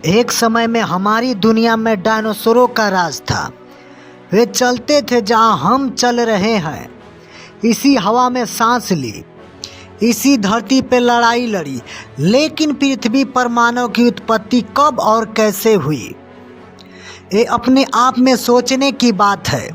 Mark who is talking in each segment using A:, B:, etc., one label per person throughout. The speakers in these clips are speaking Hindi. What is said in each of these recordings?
A: एक समय में हमारी दुनिया में डायनासोरों का राज था। वे चलते थे जहां हम चल रहे हैं, इसी हवा में सांस ली, इसी धरती पे लड़ाई लड़ी। लेकिन पृथ्वी पर मानव की उत्पत्ति कब और कैसे हुई, ये अपने आप में सोचने की बात है।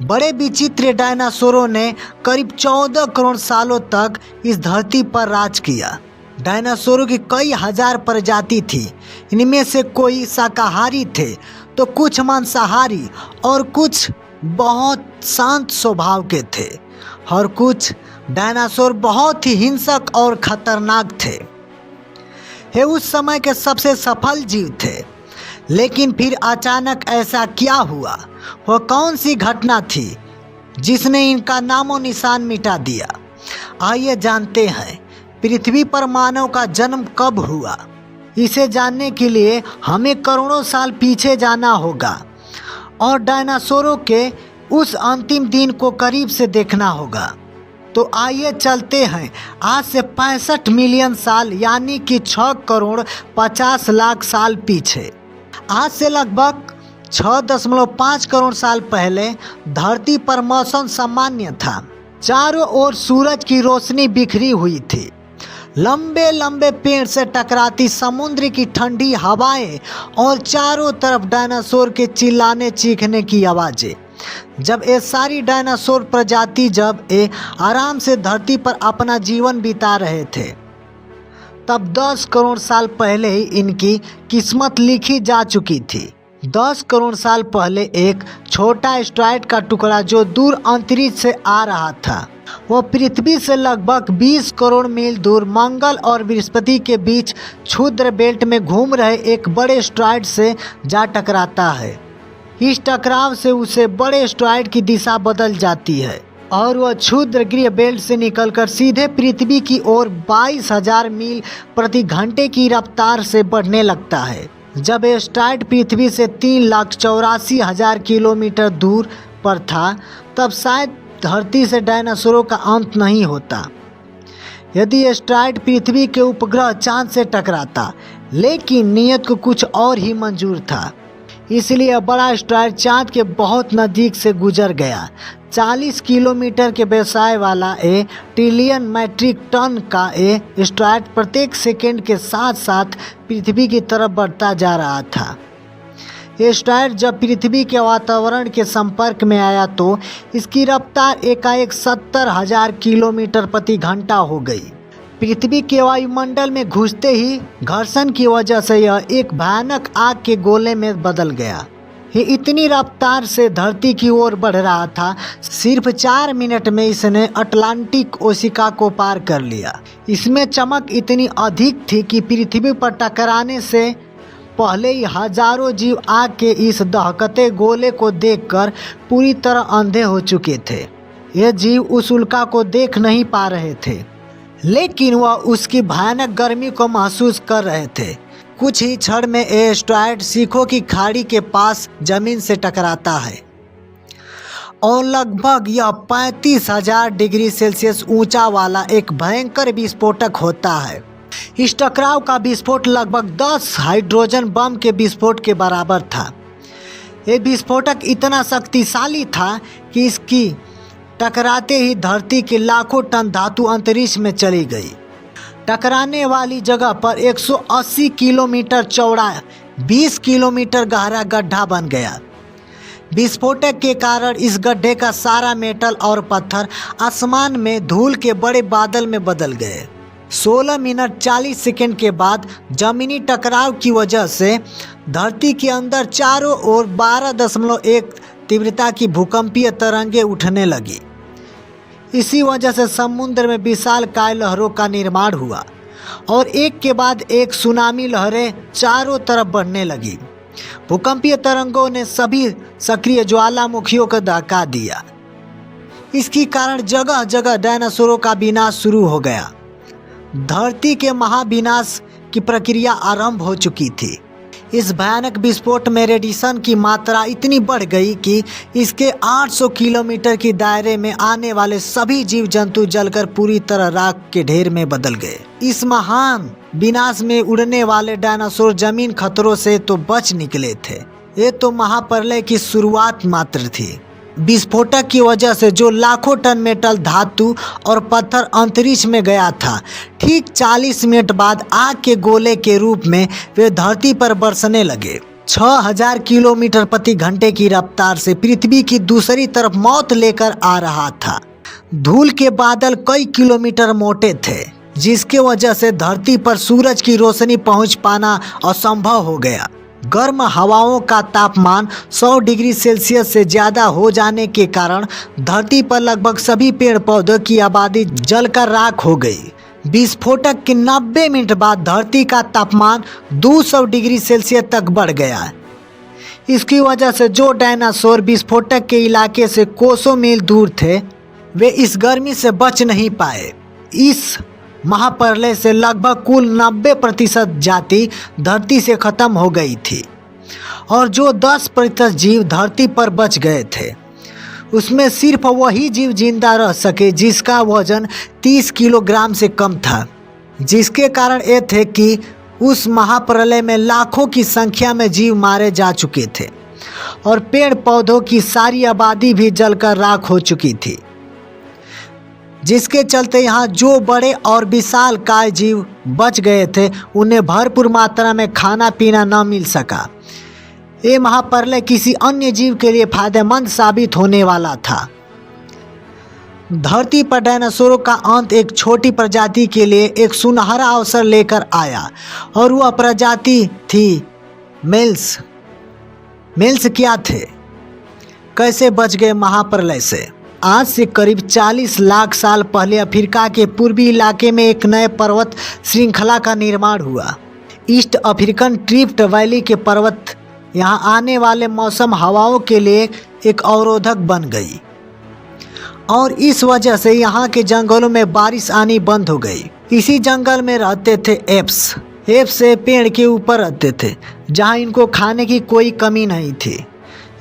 A: बड़े विचित्र डायनासोरों ने करीब 14 करोड़ सालों तक इस धरती पर राज किया। डायनासोरों की कई हजार प्रजाति थी। इनमें से कोई शाकाहारी थे तो कुछ मांसाहारी और कुछ बहुत शांत स्वभाव के थे और कुछ डायनासोर बहुत ही हिंसक और खतरनाक थे। ये उस समय के सबसे सफल जीव थे। लेकिन फिर अचानक ऐसा क्या हुआ? वह कौन सी घटना थी जिसने इनका नामो निशान मिटा दिया? आइए जानते हैं पृथ्वी पर मानव का जन्म कब हुआ। इसे जानने के लिए हमें करोड़ों साल पीछे जाना होगा और डायनासोरों के उस अंतिम दिन को करीब से देखना होगा। तो आइए चलते हैं आज से 65 मिलियन साल यानी कि 6 करोड़ 50 लाख साल पीछे। आज से लगभग 6.5 करोड़ साल पहले धरती पर मौसम सामान्य था। चारों ओर सूरज की रोशनी बिखरी हुई थी। लंबे लंबे पेड़ से टकराती समुद्र की ठंडी हवाएं और चारों तरफ डायनासोर के चिल्लाने चीखने की आवाज़ें। जब ये सारी डायनासोर प्रजाति आराम से धरती पर अपना जीवन बिता रहे थे, तब 10 करोड़ साल पहले ही इनकी किस्मत लिखी जा चुकी थी। 10 करोड़ साल पहले एक छोटा एस्टेरॉयड का टुकड़ा जो दूर अंतरिक्ष से आ रहा था, वो पृथ्वी से लगभग 20 करोड़ मील दूर मंगल और बृहस्पति के बीच क्षुद्र बेल्ट में घूम रहे एक बड़े एस्टेरॉयड से जा टकराता है। इस टकराव से उसे बड़े एस्टेरॉयड की दिशा बदल जाती है और वह क्षुद्र गृह बेल्ट से निकलकर सीधे पृथ्वी की ओर 22,000 मील प्रति घंटे की रफ्तार से बढ़ने लगता है। जब एस्टेरॉयड पृथ्वी से 3,84,000 किलोमीटर दूर पर था, तब शायद धरती से डायनासोरों का अंत नहीं होता यदि एस्टेरॉयड पृथ्वी के उपग्रह चांद से टकराता। लेकिन नियत को कुछ और ही मंजूर था, इसलिए बड़ा एस्टेरॉयड चांद के बहुत नज़दीक से गुजर गया। 40 किलोमीटर के व्यवसाय वाला ट्रिलियन मैट्रिक टन का एस्टेरॉयड प्रत्येक सेकंड के साथ साथ पृथ्वी की तरफ बढ़ता जा रहा था। एस्टेरॉयड जब पृथ्वी के वातावरण के संपर्क में आया तो इसकी रफ्तार एकाएक 70,000 किलोमीटर प्रति घंटा हो गई। पृथ्वी के वायुमंडल में घुसते ही घर्षण की वजह से यह एक भयानक आग के गोले में बदल गया। ये इतनी रफ्तार से धरती की ओर बढ़ रहा था, सिर्फ 4 मिनट में इसने अटलांटिक ओशिका को पार कर लिया। इसमें चमक इतनी अधिक थी कि पृथ्वी पर टकराने से पहले ही हजारों जीव आग के इस दहकते गोले को देखकर पूरी तरह अंधे हो चुके थे। ये जीव उस उल्का को देख नहीं पा रहे थे, लेकिन वह उसकी भयानक गर्मी को महसूस कर रहे थे। कुछ ही क्षण में एस्टेरॉयड सीखों की खाड़ी के पास जमीन से टकराता है और लगभग यह 35,000 डिग्री सेल्सियस ऊंचा वाला एक भयंकर विस्फोटक होता है। इस टकराव का विस्फोट लगभग 10 हाइड्रोजन बम के विस्फोट के बराबर था। ये विस्फोटक इतना शक्तिशाली था कि इसकी टकराते ही धरती की लाखों टन धातु अंतरिक्ष में चली गई। टकराने वाली जगह पर 180 किलोमीटर चौड़ा 20 किलोमीटर गहरा गड्ढा बन गया। विस्फोटक के कारण इस गड्ढे का सारा मेटल और पत्थर आसमान में धूल के बड़े बादल में बदल गए। 16 मिनट 40 सेकंड के बाद जमीनी टकराव की वजह से धरती के अंदर चारों ओर 12.1 तीव्रता की भूकंपीय तरंगें उठने लगी। इसी वजह से समुद्र में विशालकाय लहरों का निर्माण हुआ और एक के बाद एक सुनामी लहरें चारों तरफ बढ़ने लगी। भूकंपीय तरंगों ने सभी सक्रिय ज्वालामुखियों को दहका दिया। इसके कारण जगह जगह डायनासोरों का विनाश शुरू हो गया। धरती के महाविनाश की प्रक्रिया आरंभ हो चुकी थी। इस भयानक विस्फोट में रेडिएशन की मात्रा इतनी बढ़ गई कि इसके 800 किलोमीटर की दायरे में आने वाले सभी जीव जंतु जलकर पूरी तरह राख के ढेर में बदल गए। इस महान विनाश में उड़ने वाले डायनासोर जमीन खतरों से तो बच निकले थे। ये तो महाप्रलय की शुरुआत मात्र थी। विस्फोटक की वजह से जो लाखों टन मेटल, धातु और पत्थर अंतरिक्ष में गया था, ठीक 40 मिनट बाद आग के गोले के रूप में वे धरती पर बरसने लगे। 6000 किलोमीटर प्रति घंटे की रफ्तार से पृथ्वी की दूसरी तरफ मौत लेकर आ रहा था। धूल के बादल कई किलोमीटर मोटे थे, जिसके वजह से धरती पर सूरज की रोशनी पहुंच पाना असंभव हो गया। गर्म हवाओं का तापमान 100 डिग्री सेल्सियस से ज़्यादा हो जाने के कारण धरती पर लगभग सभी पेड़ पौधों की आबादी जलकर राख हो गई। विस्फोटक के 90 मिनट बाद धरती का तापमान 200 डिग्री सेल्सियस तक बढ़ गया। इसकी वजह से जो डायनासोर विस्फोटक के इलाके से कोसों मील दूर थे, वे इस गर्मी से बच नहीं पाए। इस महाप्रलय से लगभग कुल 90% जाति धरती से खत्म हो गई थी और जो 10% जीव धरती पर बच गए थे, उसमें सिर्फ वही जीव जिंदा रह सके जिसका वजन 30 किलोग्राम से कम था। जिसके कारण ये थे कि उस महाप्रलय में लाखों की संख्या में जीव मारे जा चुके थे और पेड़ पौधों की सारी आबादी भी जलकर राख हो चुकी थी, जिसके चलते यहाँ जो बड़े और विशाल काय जीव बच गए थे, उन्हें भरपूर मात्रा में खाना पीना न मिल सका। ये महाप्रलय किसी अन्य जीव के लिए फायदेमंद साबित होने वाला था। धरती पर डायनासोरों का अंत एक छोटी प्रजाति के लिए एक सुनहरा अवसर लेकर आया और वह प्रजाति थी मेल्स। मेल्स क्या थे? कैसे बच गए महाप्रलय से? आज से करीब 40 लाख साल पहले अफ्रीका के पूर्वी इलाके में एक नए पर्वत श्रृंखला का निर्माण हुआ। ईस्ट अफ्रीकन ट्रिफ्ट वैली के पर्वत यहाँ आने वाले मौसम हवाओं के लिए एक अवरोधक बन गई और इस वजह से यहाँ के जंगलों में बारिश आनी बंद हो गई। इसी जंगल में रहते थे एप्स। एप्स से पेड़ के ऊपर रहते थे जहाँ इनको खाने की कोई कमी नहीं थी।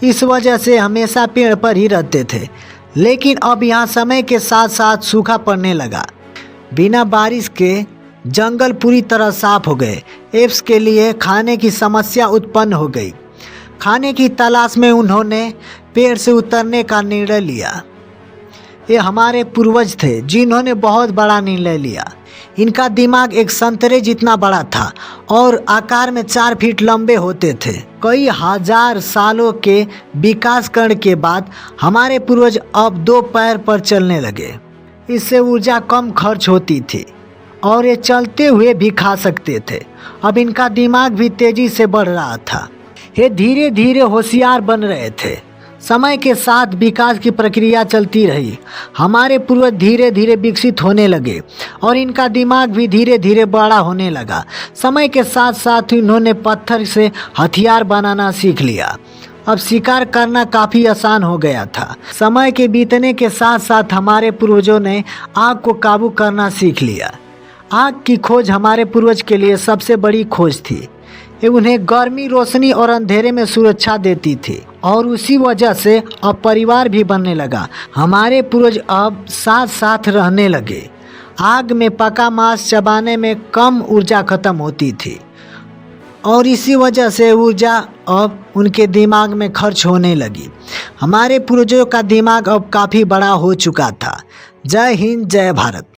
A: इस वजह से हमेशा पेड़ पर ही रहते थे। लेकिन अब यहाँ समय के साथ साथ सूखा पड़ने लगा। बिना बारिश के जंगल पूरी तरह साफ हो गए। एप्स के लिए खाने की समस्या उत्पन्न हो गई। खाने की तलाश में उन्होंने पेड़ से उतरने का निर्णय लिया। ये हमारे पूर्वज थे जिन्होंने बहुत बड़ा निर्णय लिया। इनका दिमाग एक संतरे जितना बड़ा था और आकार में 4 फीट लंबे होते थे। कई हजार सालों के विकास करने के बाद हमारे पूर्वज अब 2 पैर पर चलने लगे। इससे ऊर्जा कम खर्च होती थी और ये चलते हुए भी खा सकते थे। अब इनका दिमाग भी तेजी से बढ़ रहा था। ये धीरे धीरे होशियार बन रहे थे। समय के साथ विकास की प्रक्रिया चलती रही। हमारे पूर्वज धीरे धीरे विकसित होने लगे और इनका दिमाग भी धीरे धीरे बड़ा होने लगा। समय के साथ साथ इन्होंने पत्थर से हथियार बनाना सीख लिया। अब शिकार करना काफ़ी आसान हो गया था। समय के बीतने के साथ साथ हमारे पूर्वजों ने आग को काबू करना सीख लिया। आग की खोज हमारे पूर्वज के लिए सबसे बड़ी खोज थी। ये उन्हें गर्मी, रोशनी और अंधेरे में सुरक्षा देती थी और उसी वजह से अब परिवार भी बनने लगा। हमारे पूर्वज अब साथ साथ रहने लगे। आग में पका मांस चबाने में कम ऊर्जा खत्म होती थी और इसी वजह से ऊर्जा अब उनके दिमाग में खर्च होने लगी। हमारे पूर्वजों का दिमाग अब काफ़ी बड़ा हो चुका था। जय हिंद, जय भारत।